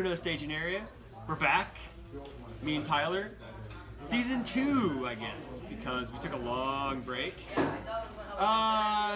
another staging area. We're back. Me and Tyler. Season 2, I guess, because we took a long break.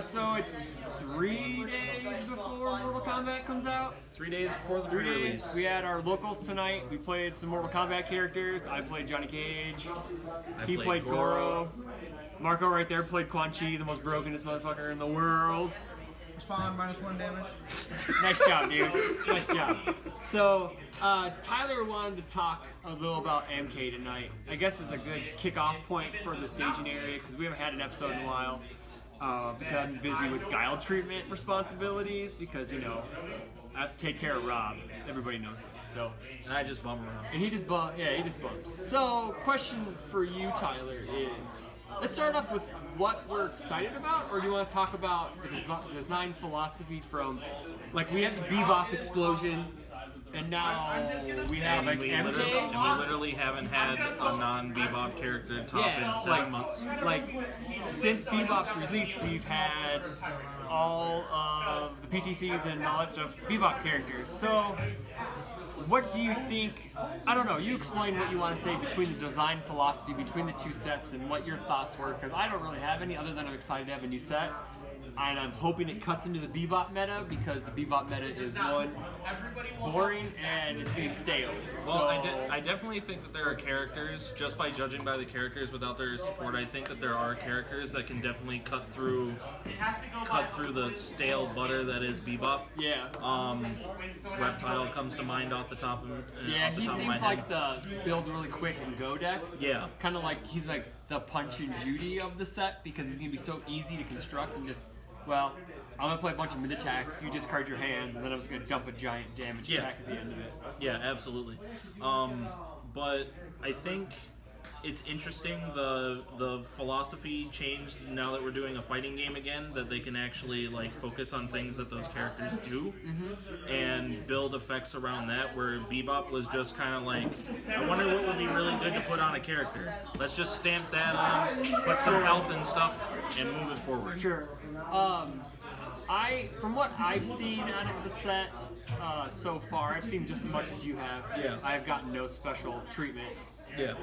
So it's 3 days before Mortal Kombat comes out. 3 days before the 3 days. release. We had our locals tonight. We played some Mortal Kombat characters. I played Johnny Cage. He played Goro. Marco right there played Quan Chi, the most brokenest motherfucker in the world. Spawn -1 damage. Nice job, dude. Nice job. So, Tyler wanted to talk a little about MK tonight. I guess it's a good kickoff point for the staging area because we haven't had an episode in a while. Because I've been busy with guile treatment responsibilities because, you know, I have to take care of Rob. Everybody knows this. So, And I just bum around. and he just bumps. So, question for you, Tyler, is let's start off with what we're excited about, or do you want to talk about the design philosophy from, like, we had the Bebop explosion, and now we have like we MK. literally haven't had a non-Bebop character top in 7 months. Like since Bebop's release, we've had all of the PTCs and all that stuff Bebop characters. So, what do you think? I don't know. You explain what you want to say between the design philosophy between the two sets and what your thoughts were, because I don't really have any other than I'm excited to have a new set. And I'm hoping it cuts into the Bebop meta because the Bebop meta is one, boring, and it's getting stale. Well, I definitely think that there are characters, just by judging by the characters without their support, I think that there are characters that can definitely cut through the stale butter that is Bebop. Yeah. Reptile comes to mind off the top of Yeah, off the he top of seems my like head. the build really quick and go deck. Yeah. Kind of like he's like the Punch and Judy of the set because he's gonna be so easy to construct and just, well, I'm gonna play a bunch of mid attacks. You discard your hands, and then I'm just gonna dump a giant damage attack at the end of it. Yeah, absolutely. But I think it's interesting the philosophy changed now that we're doing a fighting game again, that they can actually like focus on things that those characters do and build effects around that, where Bebop was just kind of like, I wonder what would be really good to put on a character. Let's just stamp that on, put some health and stuff, and move it forward. Sure. From what I've seen out of the set so far, I've seen just as much as you have. Yeah. I've gotten no special treatment. Yeah.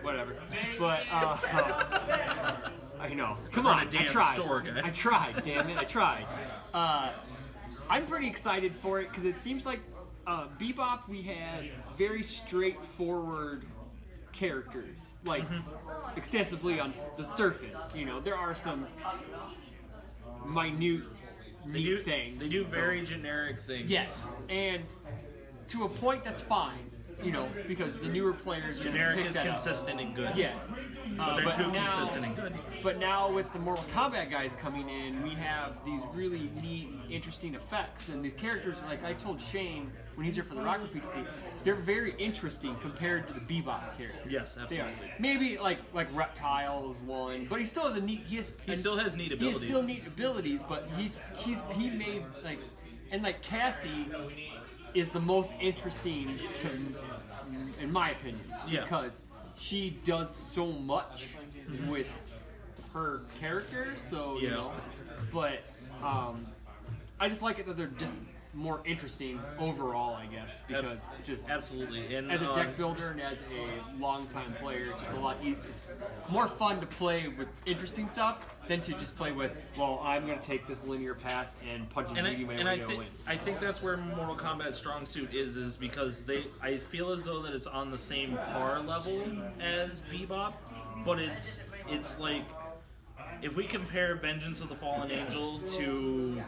Whatever. But I know. Come Run on, a damn I tried. store, guys. I tried. Damn it, I tried. I'm pretty excited for it because it seems like Bebop we had very straightforward characters, like extensively on the surface. You know, there are some minute neat things. They do So- very generic things. Yes, and to a point that's fine. You know, because the newer players are gonna Generic pick is that up. consistent and good. Yes, But they're too consistent and good. But now with the Mortal Kombat guys coming in, we have these really neat, interesting effects, and these characters, like I told Shane when he's here for the Rocket PTC, they're very interesting compared to the Bebop characters. Yes, They are. absolutely. Maybe like Reptile is one, but he still has a neat. He still has neat He has abilities. still neat abilities, but he made like, and like Cassie is the most interesting to, in my opinion, Yeah. because she does so much with her character. So you Yeah. know, but I just like it that they're just more interesting overall, I guess, because just Absolutely. And as a deck builder and as a longtime player, it's just a lot easier. It's more fun to play with interesting stuff than to just play with, well, I'm going to take this linear path and punch and Judy my way to win. I think that's where Mortal Kombat's strong suit is because I feel as though that it's on the same par level as Bebop, but it's like, if we compare Vengeance of the Fallen Angel to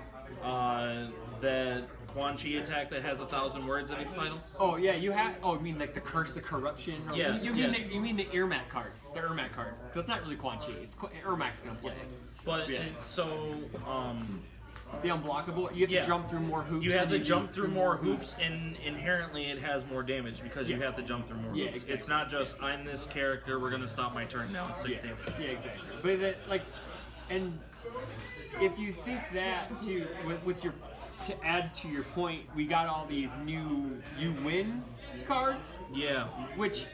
that Quan Chi attack that has 1,000 words in its title. Oh yeah, you have. Oh, you mean like the Curse of Corruption? Or Yeah, You yeah. mean the Ermac card? The Ermac card. Because it's not really Quan Chi. It's Ermac's gonna play it. But Yeah. The unblockable. You have Yeah. to jump through more hoops. You have than to do jump through more hoops, and inherently it has more damage because you Yes. have to jump through more Yeah, hoops. exactly. It's not just, I'm this character, we're going to stop my turn now. It's 6 damage. Yeah, exactly. But that, like, and if you think that too, with your, to add to your point, we got all these new you win cards, Yeah. which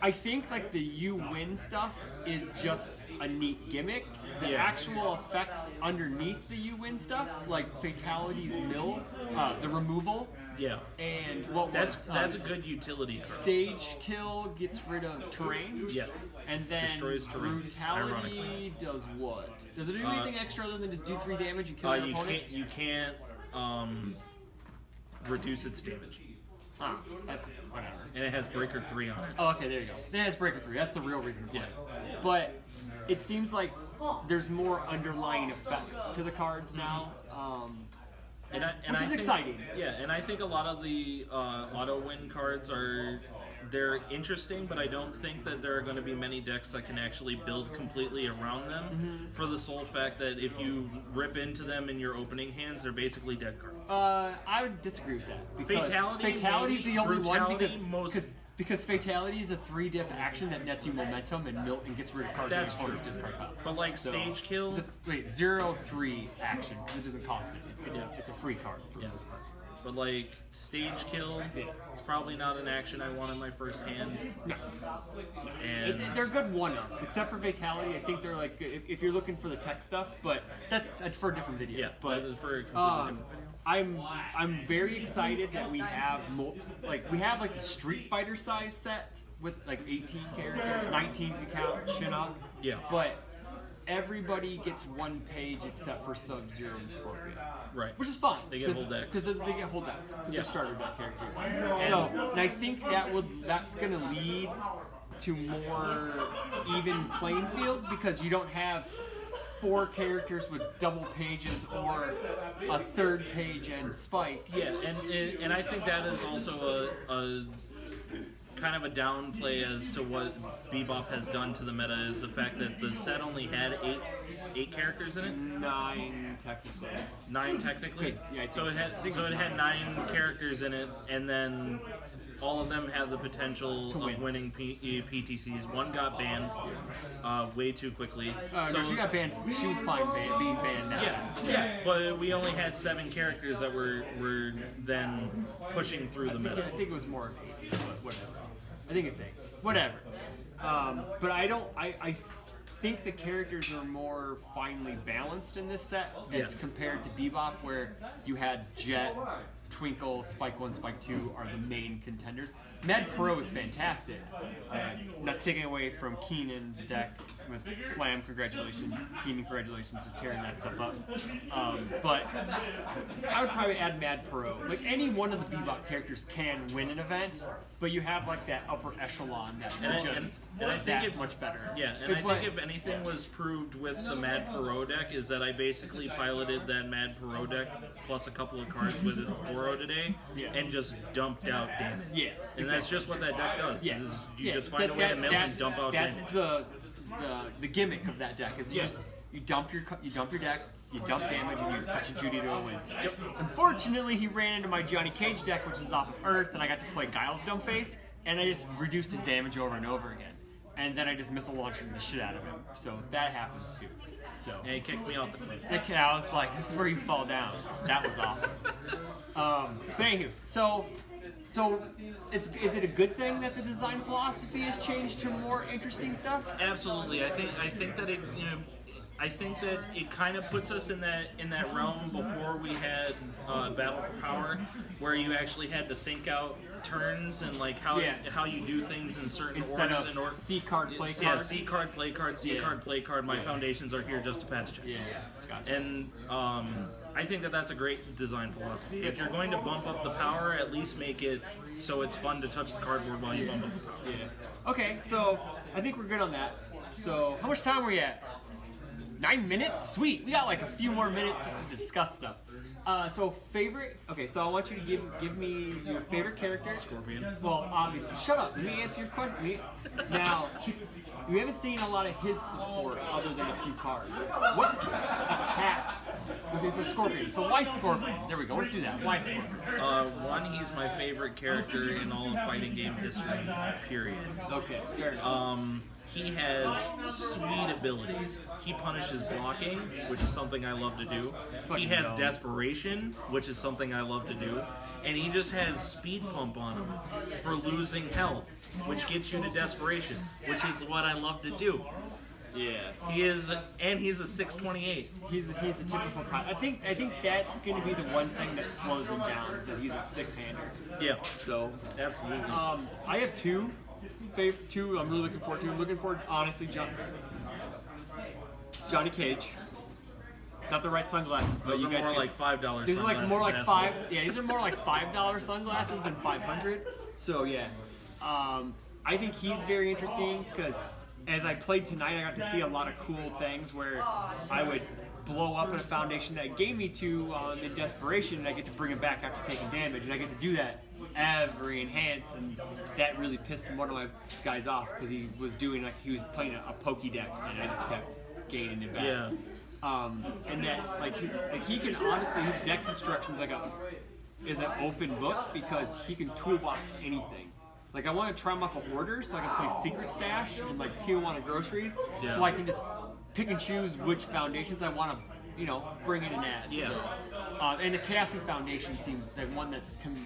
I think like the you win stuff is just a neat gimmick. The Yeah. actual effects underneath the you win stuff, like fatalities mill, the removal, Yeah. And what That's was a good utility card. Stage Kill gets rid of terrain. Yes. And then Destroys terrain, Brutality ironically. does what? Does it do anything extra other than just do 3 damage and kill your opponent? You can't reduce its damage. Huh, that's whatever. And it has Breaker 3 on it. Oh, okay, there you go. It has Breaker 3. That's the real reason to play. But it seems like there's more underlying effects to the cards now. And Which is think, exciting. Yeah, and I think a lot of the auto win cards they're interesting, but I don't think that there are going to be many decks that can actually build completely around them for the sole fact that if you rip into them in your opening hands, they're basically dead cards. I would disagree with that. Because Fatality, is the only one Brutality, because Fatality is a 3-diff action that nets you momentum and gets rid of cards That's in your opponent's true. discard pile. But like Stage Kill, It's a, wait, 0/3 action because it doesn't cost anything. It's a free card for the most part. but like Stage Kill, it's probably not an action I want in my first hand. No. And They're good one-ups, except for Fatality. I think they're like if you're looking for the tech stuff, but that's for a different video. yeah, but that is for a completely different thing. I'm very excited that we have we have like the Street Fighter size set with like 18 characters, 19 if you count Shinnok. Yeah. But everybody gets 1 page except for Sub-Zero and Scorpion. Right. Which is fine. They get whole decks. Because they get whole decks. Because Yeah. they're starter deck characters. So, and I think that's going to lead to more even playing field because you don't have 4 characters with double pages or a 3rd page and Spike. Yeah, and I think that is also a kind of a downplay as to what Bebop has done to the meta is the fact that the set only had eight characters in it. 9 technically. 9 technically. Yeah, I think so it had so. I think so it it was had 9 characters in it, and then all of them have the potential To win. of winning PTCs. One got banned way too quickly. No, she got banned. She was fine being banned now. Yeah, but we only had 7 characters that were then pushing through the meta. I think it was more 8, but whatever. I think it's 8. Whatever. But I think the characters are more finely balanced in this set as Yes. compared to Bebop, where you had Jet, Twinkle, Spike 1, Spike 2 are the main contenders. Mad Pro is fantastic. Not taking away from Keenan's deck with Slam, congratulations. Keenan, congratulations, just tearing that stuff up. But I would probably add Mad Pro. Like any one of the Bebop characters can win an event, but you have like that upper echelon that And I- is just and I think that if- much better. Yeah, and I But- think if anything was proved with the Mad Perot deck is that I basically piloted that Mad Perot deck plus a couple of cards with Oro today Yeah. and just dumped out damage. Yeah, And that's just what that deck does. Yeah, is you just find a way that- to mill and dump out That's damage. the gimmick of that deck is you dump your deck, you dump damage, and you catch a Judy to a win. Yep. Unfortunately, he ran into my Johnny Cage deck, which is off of Earth, and I got to play Guile's Dumbface, and I just reduced his damage over and over again. And then I just missile launched the shit out of him. So that happens too. So Yeah, he kicked me off the cliff. I was like, this is where you fall down. That was awesome. But anywho, so is it a good thing that the design philosophy has changed to more interesting stuff? Absolutely. I think that it I think that it kind of puts us in that realm before we had Battle for Power, where you actually had to think out turns and like how you do things in certain Instead orders. of C card, play card? Yeah, C card, play card, C Yeah. card, play card. My foundations are here just to patch checks. Yeah, gotcha. And I think that that's a great design philosophy. If you're going to bump up the power, at least make it so it's fun to touch the cardboard while you bump up the power. Yeah. Okay, so I think we're good on that. So how much time are we at? 9 minutes? Sweet. We got like a few more minutes just to discuss stuff. So favorite. Okay, so I want you to give me your favorite character. Scorpion. Well, obviously. Shut up. Let me answer your question. Now, you haven't seen a lot of his support other than a few cards. What attack? Okay, so Scorpion. So why Scorpion? There we go. Let's do that. Why Scorpion? One, he's my favorite character in all of fighting game history. Period. Okay, fair enough. He has sweet abilities. He punishes blocking, which is something I love to do. He fucking has dumb. desperation, which is something I love to do. And he just has speed pump on him for losing health, which gets you to desperation, which is what I love to do. Yeah. He is, and he's a 628. He's a typical type. I think that's going to be the one thing that slows him down, is that he's a six-hander. Yeah, So, absolutely. I have two I'm really looking forward to. I'm looking forward, honestly, Johnny Cage. Not the right sunglasses, but Those you are guys more can, like $5 these are like more like sunglasses, five. Yeah, these are more like $5 sunglasses than 500. So yeah, I think he's very interesting because as I played tonight, I got to see a lot of cool things where I would blow up at a foundation that gave me to in desperation, and I get to bring it back after taking damage, and I get to do that every enhance, and that really pissed one of my guys off because he was playing a pokey deck, and I just kept gaining it back. Yeah. And that he can honestly, his deck construction is an open book because he can toolbox anything. Like, I want to try him off of orders so I can play Secret Stash and like Tijuana Groceries, Yeah. so I can just pick and choose which foundations I want to, bring in and add. Yeah. So, and the Cassie Foundation seems the one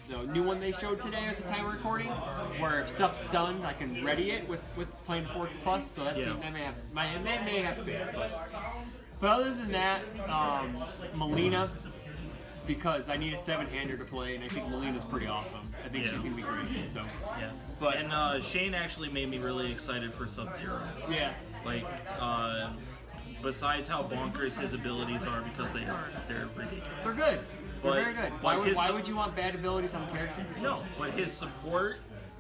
the new one they showed today at the time of recording, where if stuff's stunned, I can ready it with playing 4+. So that may have space, but other than that, Melina, because I need a 7-hander to play, and I think Melina's pretty awesome. I think Yeah. she's gonna be great. So Yeah. But- And Shane actually made me really excited for Sub-Zero. yeah. Like, besides how bonkers his abilities are, because they're ridiculous. They're good. They're But- very good. but Why would you want bad abilities on characters? No, but his support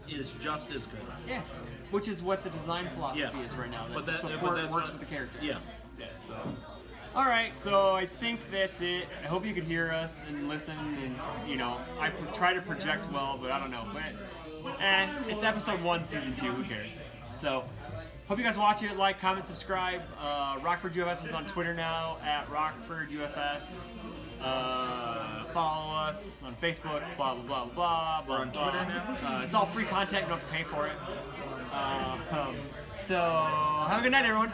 is just as good. Yeah. Which is what the design philosophy Yeah. is right now. That But the that- but support that's works what- with the character. Yeah. Yeah. So. All right. So I think that's it. I hope you could hear us and listen, and I try to project well, but I don't know. But it's episode 1, season 2. Who cares? So. Hope you guys watch it, like, comment, subscribe. Rockford UFS is on Twitter now, at Rockford UFS. Follow us on Facebook, blah, blah, blah, blah, blah. We're on Twitter now? It's all free content, you don't have to pay for it. So, have a good night, everyone.